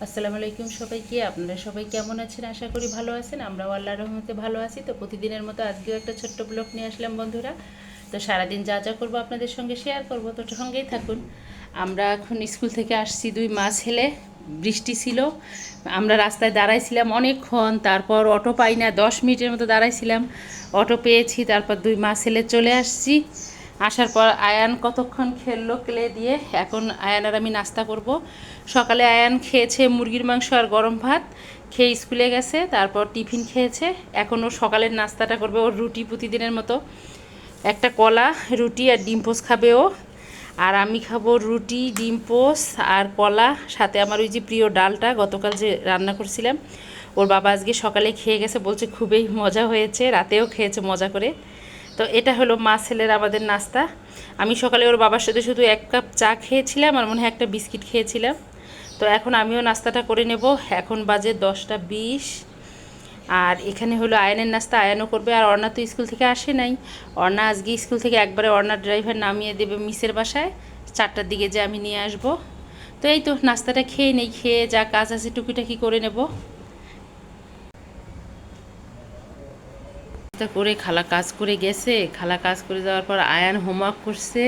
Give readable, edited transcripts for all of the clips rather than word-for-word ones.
আসসালামু আলাইকুম সবাইকে। আপনারা সবাই কেমন আছেন? আশা করি ভালো আছেন। আমরাও আল্লাহর রহমতে ভালো আছি। তো প্রতিদিনের মতো আজকেও একটা ছোট্ট ব্লগ নিয়ে আসলাম বন্ধুরা। তো সারাদিন যা যা করবো আপনাদের সঙ্গে শেয়ার করবো, তো সঙ্গেই থাকুন। আমরা এখন স্কুল থেকে আসছি, দুই মা ছেলে। বৃষ্টি ছিল, আমরা রাস্তায় দাঁড়াইছিলাম অনেকক্ষণ, তারপর অটো পাই না, 10 মিনিটের মতো দাঁড়াইছিলাম, অটো পেয়েছি, তারপর দুই মা ছেলে চলে আসছি। আসার পর আয়ান কতক্ষণ খেললো ক্লে দিয়ে। এখন আয়ান আর আমি নাস্তা করব। সকালে আয়ান খেয়েছে মুরগির মাংস আর গরম ভাত, খেয়ে স্কুলে গেছে, তারপর টিফিন খেয়েছে। এখন ও সকালের নাস্তাটা করবে, ওর রুটি প্রতিদিনের মতো, একটা কলা, রুটি আর ডিম পোস খাবে ও। আর আমি খাবো রুটি, ডিম পোস আর কলা, সাথে আমার ওই যে প্রিয় ডালটা গতকাল যে রান্না করছিলাম, ওর বাবা আজকে সকালে খেয়ে গেছে, বলছে খুবই মজা হয়েছে, রাতেও খেয়েছে মজা করে। তো এটা হলো মা ছেলের আমাদের নাস্তা। আমি সকালে ওর বাবার সাথে শুধু 1 কাপ চা খেয়েছিলাম আর মনে হয় একটা বিস্কিট খেয়েছিলাম। তো এখন আমিও নাস্তাটা করে নেব। এখন বাজে 10টা 20। আর এখানে হলো আয়নের নাস্তা, আয়নও করবে। আর অর্ণা তো স্কুল থেকে আসে নাই। অর্ণা আজকে স্কুল থেকে একবারে অর্ণার ড্রাইভার নামিয়ে দেবে মিসের বাসায়, 4টার দিকে যে আমি নিয়ে আসব। তো এই তো নাস্তাটা খেয়ে নেই, খেয়ে যা কাজ আছে টুকিটাকি করে নেব। করে খালা কাজ করে গেছে, খালা কাজ করে যাওয়ার পর আয়ান হোমওয়ার্ক করছে,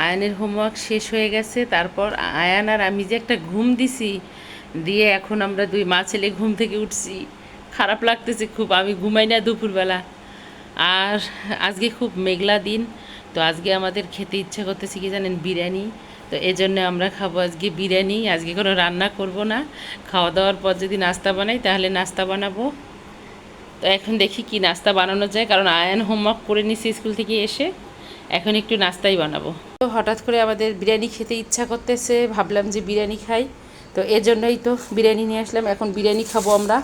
আয়ানের হোমওয়ার্ক শেষ হয়ে গেছে। তারপর আয়ান আর আমি যে একটা ঘুম দিছি, দিয়ে এখন আমরা দুই মা ছেলে ঘুম থেকে উঠছি। খারাপ লাগতেছে খুব, আমি ঘুমাই না দুপুরবেলা। আর আজকে খুব মেঘলা দিন, তো আজকে আমাদের খেতে ইচ্ছা করতেছে কি জানেন, বিরিয়ানি। তো এজন্য আমরা খাবো আজকে বিরিয়ানি। আজকে কোনো রান্না করব না, খাওয়া দাওয়ার পর যদি নাস্তা বানাই তাহলে নাস্তা বানাবো। তো এখন দেখি কি নাস্তা বানানো যায়, কারণ আয়ান হোমওয়ার্ক করে নিছি স্কুল থেকে এসে, এখন একটু নাস্তাই বানাবো। তো হঠাৎ করে আমাদের বিরিয়ানি খেতে ইচ্ছা করতেছে, ভাবলাম যে বিরিয়ানি খাই, তো এজন্যই তো বিরিয়ানি নিয়ে আসলাম। এখন বিরিয়ানি খাবো আমরা।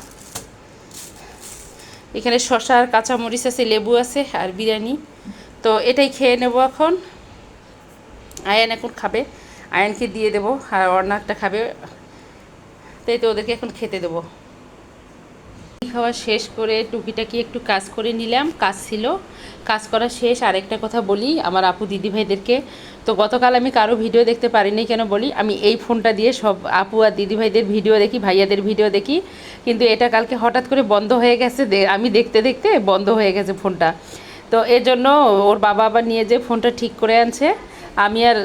এখানে শসা আর কাঁচামরিচ আছে, লেবু আছে আর বিরিয়ানি, তো এটাই খেয়ে নেব এখন। আয়ান এখন খাবে, আয়ানকে দিয়ে দেবো, আর অর্ণারটা খাবে। তাই তো ওদেরকে এখন খেতে দেবো। খাওয়া শেষ করে টুকিটাকি একটু কাজ করে নিলাম, কাজ ছিল, কাজ করা শেষ। আরেকটা কথা বলি আমার আপু দিদিভাইদেরকে, তো গতকাল আমি কারো ভিডিও দেখতে পারিনি, কেন বলি, আমি এই ফোনটা দিয়ে সব আপু আর দিদিভাইদের ভিডিও দেখি, ভাইয়াদের ভিডিও দেখি, কিন্তু এটা কালকে হঠাৎ করে বন্ধ হয়ে গেছে, আমি দেখতে দেখতে বন্ধ হয়ে গেছে ফোনটা। তো এর জন্য ওর বাবা আবার নিয়ে যে ফোনটা ঠিক করে আনছে, আমি আর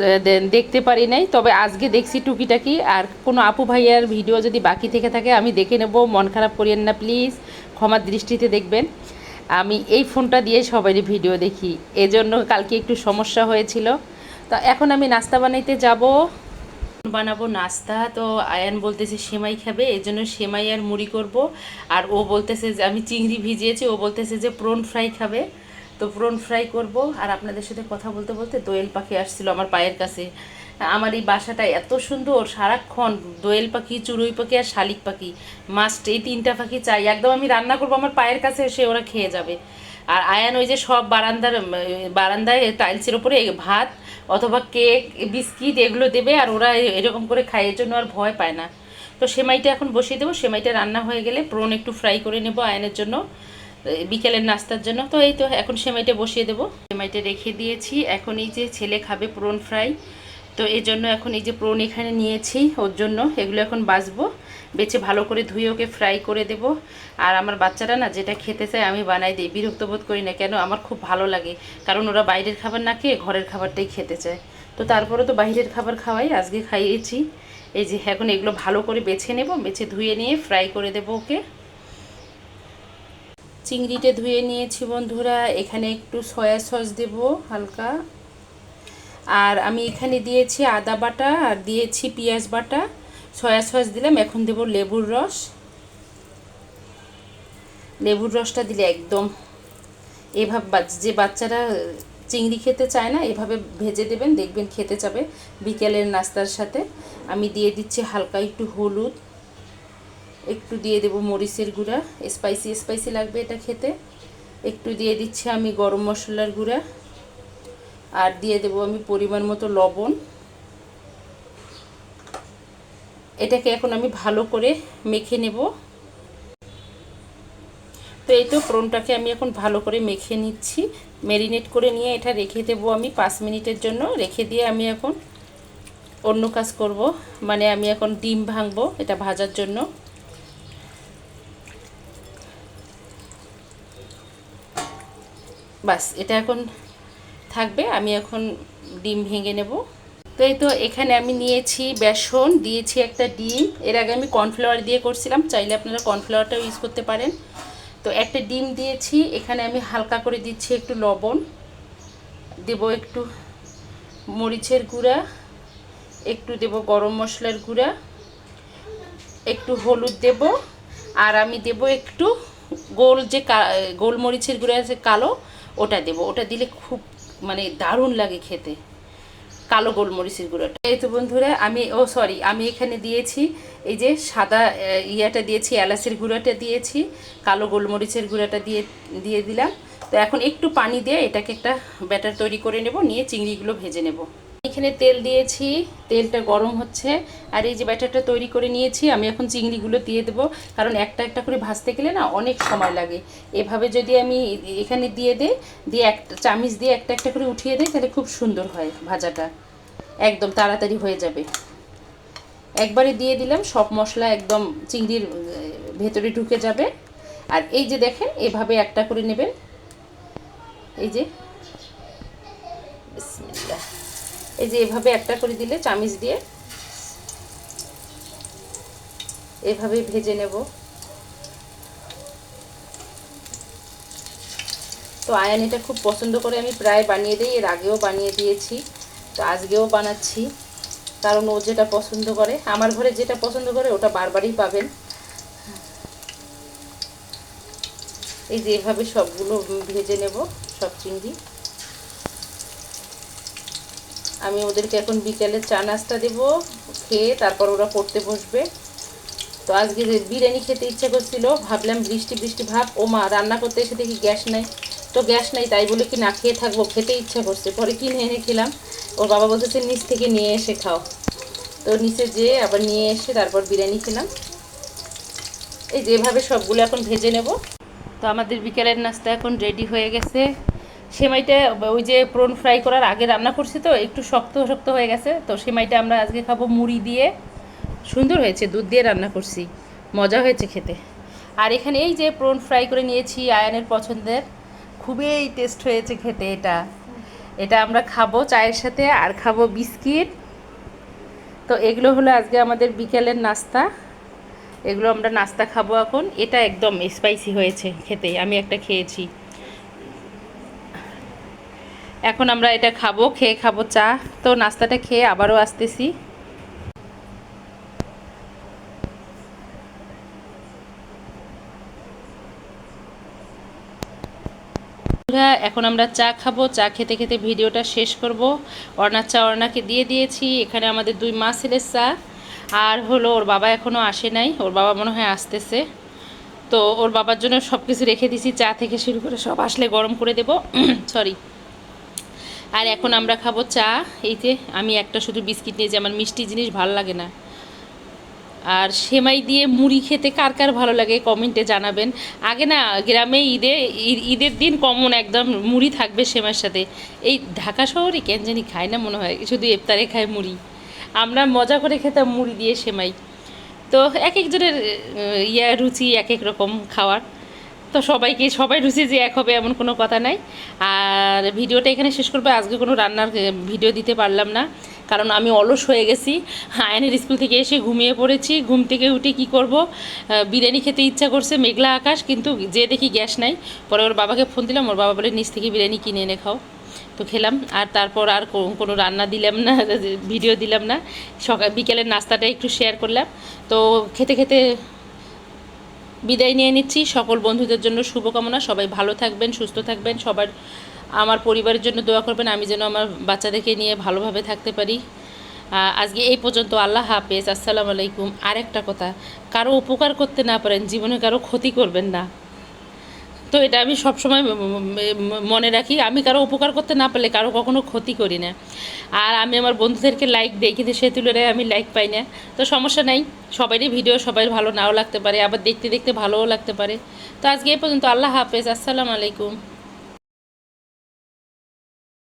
দেখতে পারি নাই। তবে আজকে দেখছি টুকিটাকি। আর কোনো আপু ভাইয়ার ভিডিও যদি বাকি থেকে থাকে আমি দেখে নেব, মন খারাপ করিয়েন না প্লিজ, ক্ষমার দৃষ্টিতে দেখবেন। আমি এই ফোনটা দিয়ে সবারই ভিডিও দেখি, এজন্য কালকে একটু সমস্যা হয়েছিল। তো এখন আমি নাস্তা বানাইতে যাব, বানাবো নাস্তা। তো আয়ান বলতেছে সেমাই খাবে, এই জন্য সেমাই আর মুড়ি করব। আর ও বলতেছে যে আমি চিংড়ি ভিজিয়েছি, ও বলতেছে যে প্রন ফ্রাই খাবে, তো প্রন ফ্রাই করব। আর আপনাদের সাথে কথা বলতে বলতে দোয়েল পাখি আসছিল আমার পায়ের কাছে। আমার এই বাসাটা এত সুন্দর, সারাক্ষণ দোয়েল পাখি, চড়ুই পাখি আর শালিক পাখি, মাস্ট এই 3টা পাখি চাই। একদম আমি রান্না করবো আমার পায়ের কাছে এসে ওরা খেয়ে যাবে। আর আয়ান ওই যে সব বারান্দায় টাইলসের ওপরে ভাত অথবা কেক, বিস্কিট এগুলো দেবে, আর ওরা এরকম করে খায়, এর জন্য আর ভয় পায় না। তো সেমাইটা এখন বসিয়ে দেবো, সেমাইটা রান্না হয়ে গেলে প্রন একটু ফ্রাই করে নেব আয়নের জন্য, বিকেলের নাস্তার জন্য। তো এই তো এখন সেমাইটা বসিয়ে দেবো, সেমাইটা রেখে দিয়েছি। এখন এই যে ছেলে খাবে প্রন ফ্রাই, তো এই জন্য এখন এই যে প্রন এখানে নিয়েছি ওর জন্য, এগুলো এখন বাছবো, বেছে ভালো করে ধুয়ে ওকে ফ্রাই করে দেব। আর আমার বাচ্চারা না যেটা খেতে চায় আমি বানাই দিই, বিরক্ত বোধ করি না, কেন আমার খুব ভালো লাগে, কারণ ওরা বাইরের খাবার না খেয়ে ঘরের খাবারটাই খেতে চায়। তো তারপরে তো বাইরের খাবার খাওয়াই, আজকে খাইয়েছি। এই যে এখন এগুলো ভালো করে বেছে নেব, বেছে ধুয়ে নিয়ে ফ্রাই করে দেবো ওকে। চিংড়িটা ধুয়ে নিয়েছি বন্ধুরা, এখানে একটু সয়া সস দেব হালকা, আর আমি এখানে দিয়েছি আদা বাটা আর দিয়েছি পেঁয়াজ বাটা, সয়া সস দিলাম। এখন দেব লেবুর রস, লেবুর রসটা দিলে একদম এভাবে যে বাচ্চারা চিংড়ি খেতে চায় না এভাবে ভেজে দেবেন, দেখবেন খেতে চাবে বিকেলের নাস্তার সাথে। আমি দিয়ে দিচ্ছি হালকা একটু হলুদ, একটু দিয়ে দেব মরিচের গুঁড়া, স্পাইসি স্পাইসি লাগবে এটা খেতে। একটু দিয়ে দিচ্ছি আমি গরম মশলার গুঁড়া, আর দিয়ে দেব আমি পরিমাণ মতো লবণ। এটাকে এখন আমি ভালো করে মেখে নেব। তো এই তো প্রনটাকে আমি এখন ভালো করে মেখে নিচ্ছি, ম্যারিনেট করে নিয়ে এটা রেখে দেবো আমি 5 মিনিটের জন্য। রেখে দিয়ে আমি এখন অন্য কাজ করব, মানে আমি এখন ডিম ভাঙবো এটা ভাজার জন্য। বাস এটা এখন থাকবে, আমি এখন ডিম ভেঙে নেব। তো এই তো এখানে আমি নিয়েছি বেসন, দিয়েছি একটা ডিম। এর আগে আমি কর্নফ্লাওয়ার দিয়ে করছিলাম, চাইলে আপনারা কর্নফ্লাওয়ারটাও ইউজ করতে পারেন। তো একটা ডিম দিয়েছি, এখানে আমি হালকা করে দিচ্ছি একটু লবণ, দেব একটু মরিচের গুঁড়া, একটু দেব গরম মশলার গুঁড়া, একটু হলুদ দেব, আর আমি দেব একটু গোলমরিচের গুঁড়া আছে কালো, ওটা দেব। ওটা দিলে খুব মানে দারুণ লাগে খেতে, কালো গোলমরিচের গুঁড়োটা। এই তো বন্ধুরা আমি এখানে দিয়েছি এই যে সাদা ইয়াটা দিয়েছি, এলাচের গুঁড়োটা দিয়েছি, কালো গোলমরিচের গুঁড়োটা দিয়ে দিলাম। তো এখন একটু পানি দিয়ে এটাকে একটা ব্যাটার তৈরি করে নেব, নিয়ে চিংড়িগুলো ভেজে নেব। এখানে তেল দিয়েছি, তেলটা গরম হচ্ছে, আর এই যে ব্যাটারটা তৈরি করে নিয়েছি আমি এখন চিংড়িগুলো দিয়ে দেবো, কারণ একটা একটা করে ভাজতে গেলে না অনেক সময় লাগে। এভাবে যদি আমি এখানে দিয়ে একটা চামচ দিয়ে একটা একটা করে উঠিয়ে দিই, তাহলে খুব সুন্দর হয় ভাজাটা, একদম তাড়াতাড়ি হয়ে যাবে। একবারে দিয়ে দিলাম, সব মশলা একদম চিংড়ির ভেতরে ঢুকে যাবে। আর এই যে দেখেন এভাবে একটা করে নেবেন, এই যে বিসমিল্লাহ, এই যে এভাবে একটা করে দিলে চামচ দিয়ে এভাবেই ভেজে নেব। তো আয়ান এটা খুব পছন্দ করে, আমি প্রায় বানিয়ে দিই, এর আগেও বানিয়ে দিয়েছি, তো আজকেও বানাচ্ছি, কারণ ও যেটা পছন্দ করে, আমার ঘরে যেটা পছন্দ করে ওটা বারবারই পাবেন। এই যে এভাবে সবগুলো ভেজে নেব, সব চিংড়ি। আমি ওদেরকে এখন বিকেলে চা নাস্তা দেবো, খেয়ে তারপর ওরা পড়তে বসবে। তো আজকে বিরিয়ানি খেতে ইচ্ছা করছিল, ভাবলাম বৃষ্টি বৃষ্টি ভাব, ও মা রান্না করতে এসে দেখি গ্যাস নাই, তো গ্যাস নাই তাই বলে কি না খেয়ে থাকবো, খেতে ইচ্ছা করছে, পরে কিনে এনে খেলাম। ওর বাবা বলতেছে নিচ থেকে নিয়ে এসে খাও, তো নিচে যেয়ে আবার নিয়ে এসে তারপর বিরিয়ানি খেলাম। এই যেভাবে সবগুলো এখন ভেজে নেব। তো আমাদের বিকেলের নাস্তা এখন রেডি হয়ে গেছে। সেমাইটা ওই যে প্রন ফ্রাই করার আগে রান্না করছি, তো একটু শক্ত শক্ত হয়ে গেছে, তো সেমাইটা আমরা আজকে খাবো মুড়ি দিয়ে। সুন্দর হয়েছে, দুধ দিয়ে রান্না করছি, মজা হয়েছে খেতে। আর এখানে এই যে প্রন ফ্রাই করে নিয়েছি আয়ানের পছন্দের, খুবই টেস্ট হয়েছে খেতে। এটা আমরা খাবো চায়ের সাথে, আর খাবো বিস্কিট। তো এগুলো হলো আজকে আমাদের বিকেলের নাস্তা, এগুলো আমরা নাস্তা খাবো এখন। এটা একদম স্পাইসি হয়েছে খেতে, আমি একটা খেয়েছি। এখন আমরা এটা খাবো, খেয়ে খাবো চা। তো নাস্তাটা খেয়ে আবারও আসতেছি। এখন আমরা চা খাবো, চা খেতে খেতে ভিডিওটা শেষ করব। অর্ণার চা অর্ণাকে দিয়ে দিয়েছি। এখানে আমাদের 2 মা ছেলের চা, আর হলো ওর বাবা এখনও আসে নাই, ওর বাবা মনে হয় আসতেছে। তো ওর বাবার জন্য সব কিছু রেখে দিছি, চা থেকে শুরু করে সব আসলে গরম করে দেব সরি। আর এখন আমরা খাবো চা। এই যে আমি একটা শুধু বিস্কিট নিয়েছি, আমার মিষ্টি জিনিস ভালো লাগে না। আর সেমাই দিয়ে মুড়ি খেতে কার কার ভালো লাগে কমেন্টে জানাবেন। আগে না গ্রামে ঈদের দিন কমন একদম মুড়ি থাকবে সেমাইয়ের সাথে। এই ঢাকা শহরে কেন জানি খায় না মনে হয়, শুধু ইফতারে খায় মুড়ি। আমরা মজা করে খেতাম মুড়ি দিয়ে সেমাই। তো এক একজনের রুচি এক এক রকম খাওয়ার, তো সবাই রুচি যে এক হবে এমন কোনো কথা নাই। আর ভিডিওটা এখানে শেষ করবো। আজকে কোনো রান্নার ভিডিও দিতে পারলাম না, কারণ আমি অলস হয়ে গেছি। আয়নের স্কুল থেকে এসে ঘুমিয়ে পড়েছি, ঘুম থেকে উঠে কি করব, বিরিয়ানি খেতে ইচ্ছা করছে, মেঘলা আকাশ, কিন্তু যে দেখি গ্যাস নাই। পরে ওর বাবাকে ফোন দিলাম, ওর বাবা বলে নিচ থেকে বিরিয়ানি কিনে এনে খাও। তো খেলাম, আর তারপর আর কোনো রান্না দিলাম না, ভিডিও দিলাম না। বিকেলের নাস্তাটা একটু শেয়ার করলাম। তো খেতে খেতে বিদায় নিয়ে নিচ্ছি। সকল বন্ধুদের জন্য শুভকামনা, সবাই ভালো থাকবেন, সুস্থ থাকবেন। সবার আমার পরিবারের জন্য দোয়া করবেন, আমি যেন আমার বাচ্চাদেরকে নিয়ে ভালোভাবে থাকতে পারি। আজকে এই পর্যন্ত। আল্লাহ হাফেজ, আসসালামু আলাইকুম। আর একটা কথা, কারো উপকার করতে না পারেন জীবনে কারো ক্ষতি করবেন না। তো এটা আমি সবসময় মনে রাখি, আমি কারো উপকার করতে না পারলে কারো কখনো ক্ষতি করি না। আর আমি আমার বন্ধুদেরকে লাইক দিই, কিন্তু সে তুলনায় আমি লাইক পাই না। তো সমস্যা নাই, সবারই ভিডিও সবাই ভালো নাও লাগতে পারে, আবার দেখতে দেখতে ভালোও লাগতে পারে। তো আজকে এই পর্যন্ত। আল্লাহ হাফেজ, আসসালামু আলাইকুম।